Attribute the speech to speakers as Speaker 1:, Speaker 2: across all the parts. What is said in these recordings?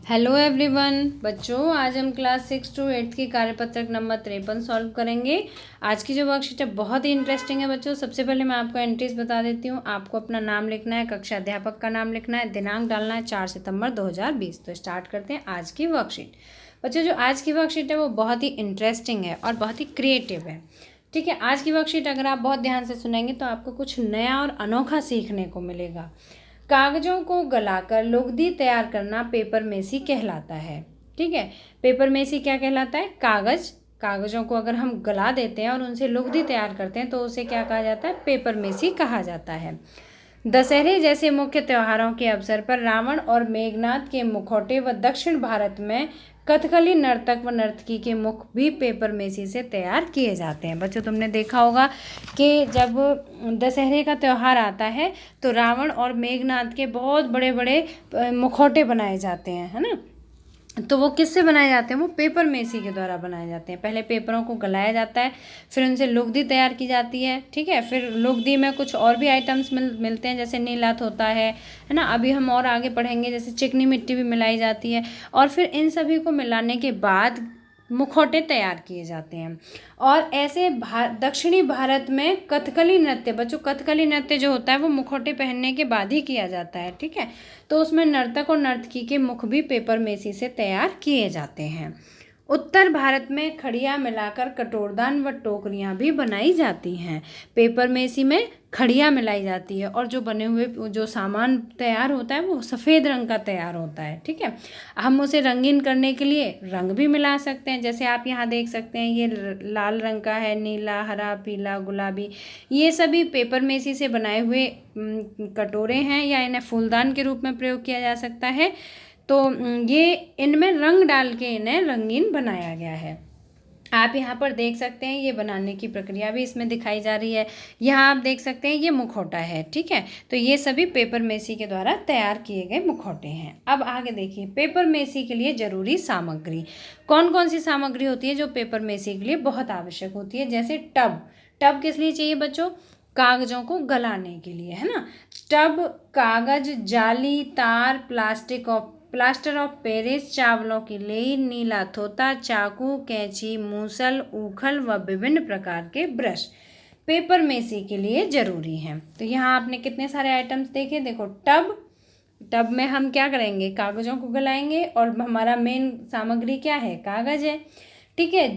Speaker 1: Hello everyone बच्चों, आज हम क्लास 6 to 8 की कार्यपत्रक नंबर 53 सॉल्व करेंगे। आज की जो वर्कशीट है बहुत ही इंटरेस्टिंग है बच्चों। सबसे पहले मैं आपको एंट्रीज बता देती हूँ। आपको अपना नाम लिखना है, कक्षा अध्यापक का नाम लिखना है, दिनांक डालना है 4 सितंबर 2020। तो स्टार्ट करते हैं आज की वर्कशीट। बच्चों, जो आज की वर्कशीट है वो बहुत ही इंटरेस्टिंग है और बहुत ही क्रिएटिव है। ठीक है, आज की वर्कशीट अगर आप बहुत ध्यान से सुनेंगे तो आपको कुछ नया और अनोखा सीखने को मिलेगा। कागजों को गलाकर लुगदी तैयार करना पेपर मेसी कहलाता है। ठीक है, पेपर मेसी क्या कहलाता है? कागजों को अगर हम गला देते हैं और उनसे लुगदी तैयार करते हैं तो उसे क्या कहा जाता है? पेपर मेसी कहा जाता है। दशहरे जैसे मुख्य त्योहारों के अवसर पर रावण और मेघनाथ के मुखौटे व दक्षिण भारत में कथकली नर्तक व नर्तकी के मुख भी पेपर मेसी से तैयार किए जाते हैं। बच्चों, तुमने देखा होगा कि जब दशहरे का त्यौहार आता है तो रावण और मेघनाथ के बहुत बड़े बड़े मुखौटे बनाए जाते हैं, है ना। तो वो किससे बनाए जाते हैं? वो पेपर मेसी के द्वारा बनाए जाते हैं। पहले पेपरों को गलाया जाता है, फिर उनसे लुगदी तैयार की जाती है। ठीक है, फिर लुगदी में कुछ और भी आइटम्स मिलते हैं, जैसे नीलात होता है ना। अभी हम और आगे पढ़ेंगे, जैसे चिकनी मिट्टी भी मिलाई जाती है। और फिर इन सभी को मिलाने के बाद मुखौटे तैयार किए जाते हैं। और ऐसे दक्षिणी भारत में कथकली नृत्य, बच्चों कथकली नृत्य जो होता है वो मुखौटे पहनने के बाद ही किया जाता है। ठीक है, तो उसमें नर्तक और नर्तकी के मुख भी पेपर मेसी से तैयार किए जाते हैं। उत्तर भारत में खड़िया मिलाकर कटोरदान व टोकरियाँ भी बनाई जाती हैं। पेपर मेसी में खड़िया मिलाई जाती है और जो बने हुए जो सामान तैयार होता है वो सफ़ेद रंग का तैयार होता है। ठीक है, हम उसे रंगीन करने के लिए रंग भी मिला सकते हैं। जैसे आप यहाँ देख सकते हैं, ये लाल रंग का है, नीला, हरा, पीला, गुलाबी। ये सभी पेपर मेसी से बनाए हुए कटोरे हैं या इन्हें फूलदान के रूप में प्रयोग किया जा सकता है। तो ये इनमें रंग डाल के इन्हें रंगीन बनाया गया है। आप यहाँ पर देख सकते हैं, ये बनाने की प्रक्रिया भी इसमें दिखाई जा रही है। यहाँ आप देख सकते हैं ये मुखौटा है। ठीक है, तो ये सभी पेपर मेसी के द्वारा तैयार किए गए मुखौटे हैं। अब आगे देखिए, पेपर मेसी के लिए जरूरी सामग्री कौन कौन सी सामग्री होती है जो पेपर मेसी के लिए बहुत आवश्यक होती है। जैसे टब किस लिए चाहिए बच्चों? कागजों को गलाने के लिए, है ना। टब, कागज, जाली, तार, प्लास्टर ऑफ पेरिस, चावलों की लेई, नीला थोता, चाकू, कैंची, मूसल, ऊखल व विभिन्न प्रकार के ब्रश पेपर मेसी के लिए जरूरी हैं। तो यहाँ आपने कितने सारे आइटम्स देखे। देखो, टब में हम क्या करेंगे? कागजों को गलाएंगे और हमारा मेन सामग्री क्या है? कागज है। ठीक है,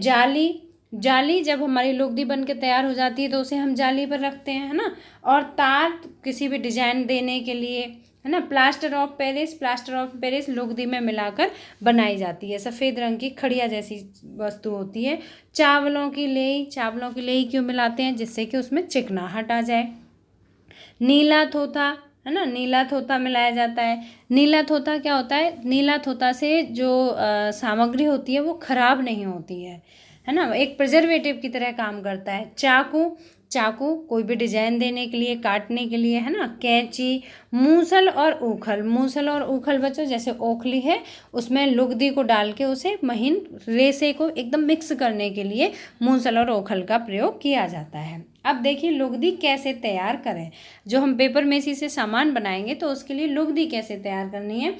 Speaker 1: जाली जब हमारी लुगदी बन के तैयार हो जाती है तो उसे हम जाली पर रखते हैं, है ना। और तार किसी भी डिजाइन देने के लिए, है ना। प्लास्टर ऑफ पेरिस लुगदी में मिलाकर बनाई जाती है। सफ़ेद रंग की खड़िया जैसी वस्तु होती है। चावलों की लेई क्यों मिलाते हैं? जिससे कि उसमें चिकनाहट आ जाए। नीला थोथा, है ना, नीला थोथा मिलाया जाता है। नीला थोथा क्या होता है? नीला थोथा से जो सामग्री होती है वो खराब नहीं होती है ना, एक प्रिजर्वेटिव की तरह काम करता है। चाकू कोई भी डिजाइन देने के लिए, काटने के लिए, है ना। कैंची, मूसल और ऊखल बच्चों जैसे ओखली है, उसमें लुगदी को डाल के उसे महीन रेसे को एकदम मिक्स करने के लिए मूसल और ओखल का प्रयोग किया जाता है। अब देखिए लुगदी कैसे तैयार करें। जो हम पेपर मेसी से सामान बनाएंगे तो उसके लिए लुगदी कैसे तैयार करनी है।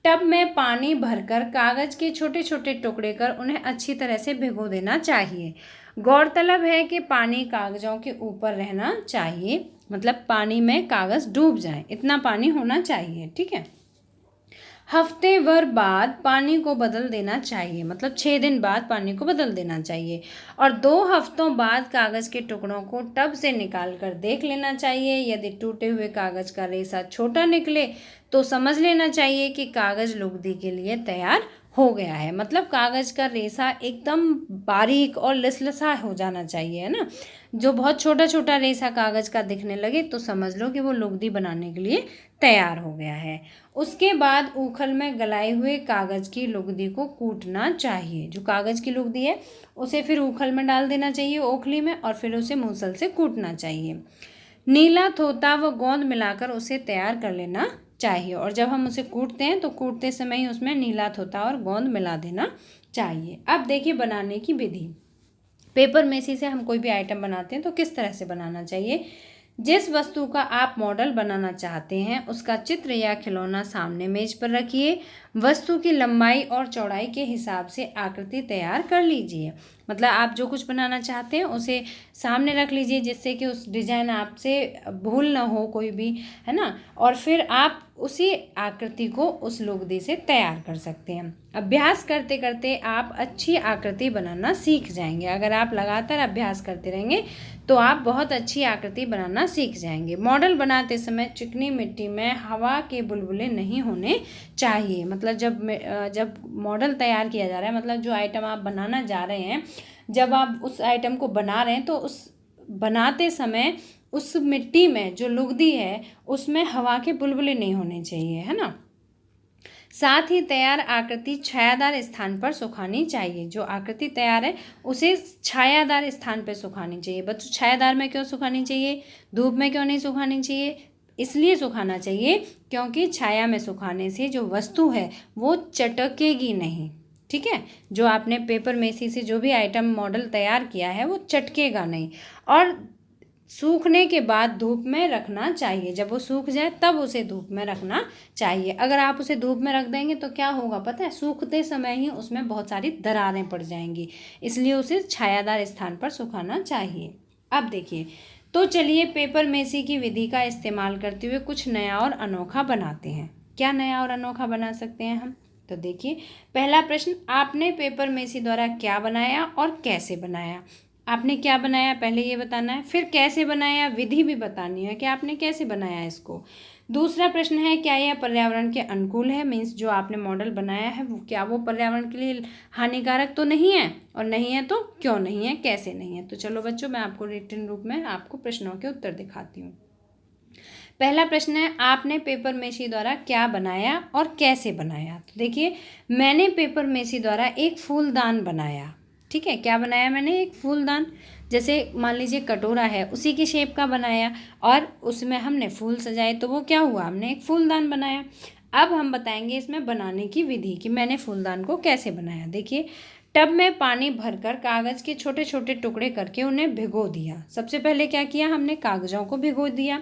Speaker 1: टब में पानी भरकर कागज के छोटे छोटे टुकड़े कर उन्हें अच्छी तरह से भिगो देना चाहिए। गौरतलब है कि पानी कागजों के ऊपर रहना चाहिए, मतलब पानी में कागज डूब जाए, इतना पानी होना चाहिए। ठीक है, हफ्ते भर बाद पानी को बदल देना चाहिए, मतलब 6 दिन बाद पानी को बदल देना चाहिए। और 2 हफ्तों बाद कागज के टुकड़ों को टब से निकाल कर देख लेना चाहिए। यदि टूटे हुए कागज का रेसा छोटा निकले तो समझ लेना चाहिए कि कागज लुगदी के लिए तैयार हो गया है। मतलब कागज का रेसा एकदम बारीक और लसलसा हो जाना चाहिए, है ना। जो बहुत छोटा छोटा रेसा कागज का दिखने लगे तो समझ लो कि वो लुगदी बनाने के लिए तैयार हो गया है। उसके बाद ऊखल में गलाए हुए कागज की लुगदी को कूटना चाहिए। जो कागज की लुगदी है उसे फिर ऊखल में डाल देना चाहिए, ओखली में, और फिर उसे मूसल से कूटना चाहिए। नीला थोता व गोंद मिलाकर उसे तैयार कर लेना चाहिए। और जब हम उसे कूटते हैं तो कूटते समय ही उसमें नीला थोता और गोंद मिला देना चाहिए। अब देखिए बनाने की विधि। पेपर मेसी से हम कोई भी आइटम बनाते हैं तो किस तरह से बनाना चाहिए। जिस वस्तु का आप मॉडल बनाना चाहते हैं उसका चित्र या खिलौना सामने मेज पर रखिए। वस्तु की लंबाई और चौड़ाई के हिसाब से आकृति तैयार कर लीजिए। मतलब आप जो कुछ बनाना चाहते हैं उसे सामने रख लीजिए, जिससे कि उस डिजाइन आपसे भूल ना हो कोई भी, है ना। और फिर आप उसी आकृति को उस लुगदी से तैयार कर सकते हैं। अभ्यास करते करते आप अच्छी आकृति बनाना सीख जाएंगे। अगर आप लगातार अभ्यास करते रहेंगे तो आप बहुत अच्छी आकृति बनाना सीख जाएंगे। मॉडल बनाते समय चिकनी मिट्टी में हवा के बुलबुले नहीं होने चाहिए। मतलब जब मॉडल तैयार किया जा रहा है, मतलब जो आइटम आप बनाना जा रहे हैं, जब आप उस आइटम को बना रहे हैं तो उस बनाते समय उस मिट्टी में जो लुगदी है उसमें हवा के बुलबुले नहीं होने चाहिए, है ना। साथ ही तैयार आकृति छायादार स्थान पर सुखानी चाहिए। जो आकृति तैयार है उसे छायादार स्थान पर सुखानी चाहिए। बच्चों, छायादार में क्यों सुखानी चाहिए, धूप में क्यों नहीं सुखानी चाहिए? इसलिए सुखाना चाहिए क्योंकि छाया में सुखाने से जो वस्तु है वो चटकेगी नहीं। ठीक है, जो आपने पेपर मेसी से जो भी आइटम मॉडल तैयार किया है वो चटकेगा नहीं। और सूखने के बाद धूप में रखना चाहिए। जब वो सूख जाए तब उसे धूप में रखना चाहिए। अगर आप उसे धूप में रख देंगे तो क्या होगा पता है, सूखते समय ही उसमें बहुत सारी दरारें पड़ जाएंगी। इसलिए उसे छायादार स्थान पर सुखाना चाहिए। अब देखिए, तो चलिए पेपर मेसी की विधि का इस्तेमाल करते हुए कुछ नया और अनोखा बनाते हैं। क्या नया और अनोखा बना सकते हैं हम? तो देखिए, पहला प्रश्न, आपने पेपर मेसी द्वारा क्या बनाया और कैसे बनाया? आपने क्या बनाया पहले ये बताना है, फिर कैसे बनाया, विधि भी बतानी है कि आपने कैसे बनाया इसको। दूसरा प्रश्न है, क्या यह पर्यावरण के अनुकूल है? मीन्स जो आपने मॉडल बनाया है वो क्या वो पर्यावरण के लिए हानिकारक तो नहीं है, और नहीं है तो क्यों नहीं है, कैसे नहीं है। तो चलो बच्चों, मैं आपको रिटन रूप में आपको प्रश्नों के उत्तर दिखाती हूँ। पहला प्रश्न है, आपने पेपर मेसी द्वारा क्या बनाया और कैसे बनाया? तो देखिए, मैंने पेपर मेसी द्वारा एक फूलदान बनाया। ठीक है, क्या बनाया मैंने? एक फूलदान। जैसे मान लीजिए कटोरा है, उसी की शेप का बनाया और उसमें हमने फूल सजाए, तो वो क्या हुआ, हमने एक फूलदान बनाया। अब हम बताएंगे इसमें बनाने की विधि कि मैंने फूलदान को कैसे बनाया। देखिए, टब में पानी भरकर कागज़ के छोटे छोटे टुकड़े करके उन्हें भिगो दिया। सबसे पहले क्या किया, हमने कागज़ों को भिगो दिया।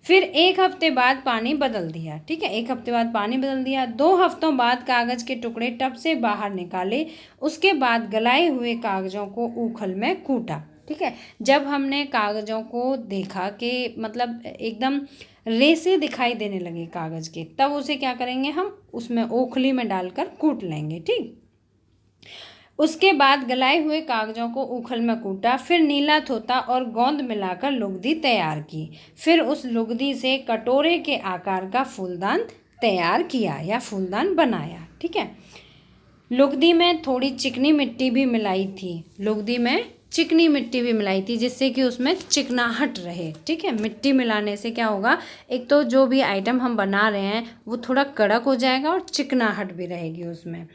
Speaker 1: फिर 1 हफ्ते बाद पानी बदल दिया। ठीक है, 1 हफ्ते बाद पानी बदल दिया। 2 हफ्तों बाद कागज़ के टुकड़े टब से बाहर निकाले। उसके बाद गलाए हुए कागज़ों को ऊखल में कूटा। ठीक है, जब हमने कागज़ों को देखा कि मतलब एकदम रेसे दिखाई देने लगे कागज़ के, तब उसे क्या करेंगे, हम उसमें ओखली में डालकर कूट लेंगे। ठीक, उसके बाद गलाए हुए कागज़ों को ऊखल में कूटा। फिर नीला थोथा और गोंद मिलाकर लुगदी तैयार की। फिर उस लुगदी से कटोरे के आकार का फूलदान तैयार किया या फूलदान बनाया। ठीक है, लुगदी में थोड़ी चिकनी मिट्टी भी मिलाई थी। लुगदी में चिकनी मिट्टी भी मिलाई थी जिससे कि उसमें चिकनाहट रहे। ठीक है, मिट्टी मिलाने से क्या होगा, एक तो जो भी आइटम हम बना रहे हैं वो थोड़ा कड़क हो जाएगा और चिकनाहट भी रहेगी उसमें।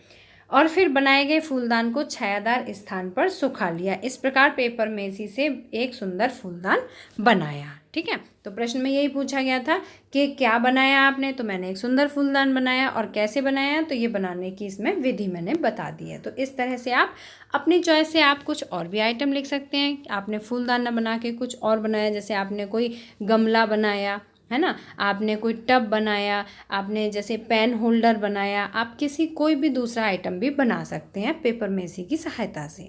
Speaker 1: और फिर बनाए गए फूलदान को छायादार स्थान पर सुखा लिया। इस प्रकार पेपर मेसी से एक सुंदर फूलदान बनाया। ठीक है, तो प्रश्न में यही पूछा गया था कि क्या बनाया आपने, तो मैंने एक सुंदर फूलदान बनाया। और कैसे बनाया, तो ये बनाने की इसमें विधि मैंने बता दी है। तो इस तरह से आप अपनी चॉइस से आप कुछ और भी आइटम लिख सकते हैं। आपने फूलदान न बना के कुछ और बनाया, जैसे आपने कोई गमला बनाया, है ना, आपने कोई टब बनाया, आपने जैसे पेन होल्डर बनाया, आप किसी कोई भी दूसरा आइटम भी बना सकते हैं पेपर मेसी की सहायता से।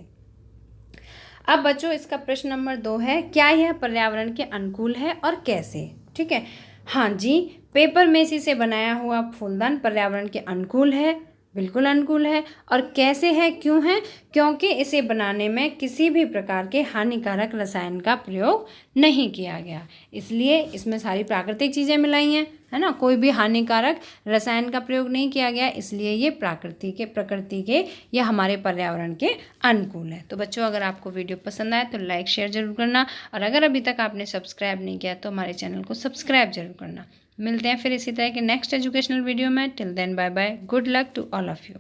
Speaker 1: अब बच्चों, इसका प्रश्न नंबर 2 है, क्या यह पर्यावरण के अनुकूल है और कैसे? ठीक है, हाँ जी, पेपर मेसी से बनाया हुआ फूलदान पर्यावरण के अनुकूल है, बिल्कुल अनुकूल है। और कैसे है, क्यों है? क्योंकि इसे बनाने में किसी भी प्रकार के हानिकारक रसायन का प्रयोग नहीं किया गया, इसलिए इसमें सारी प्राकृतिक चीज़ें मिलाई हैं, है ना। कोई भी हानिकारक रसायन का प्रयोग नहीं किया गया, इसलिए ये प्रकृति के या हमारे पर्यावरण के अनुकूल है। तो बच्चों, अगर आपको वीडियो पसंद आए तो लाइक शेयर जरूर करना, और अगर अभी तक आपने सब्सक्राइब नहीं किया तो हमारे चैनल को सब्सक्राइब जरूर करना। मिलते हैं फिर इसी तरह के नेक्स्ट एजुकेशनल वीडियो में। Till then bye bye, good luck to all of you.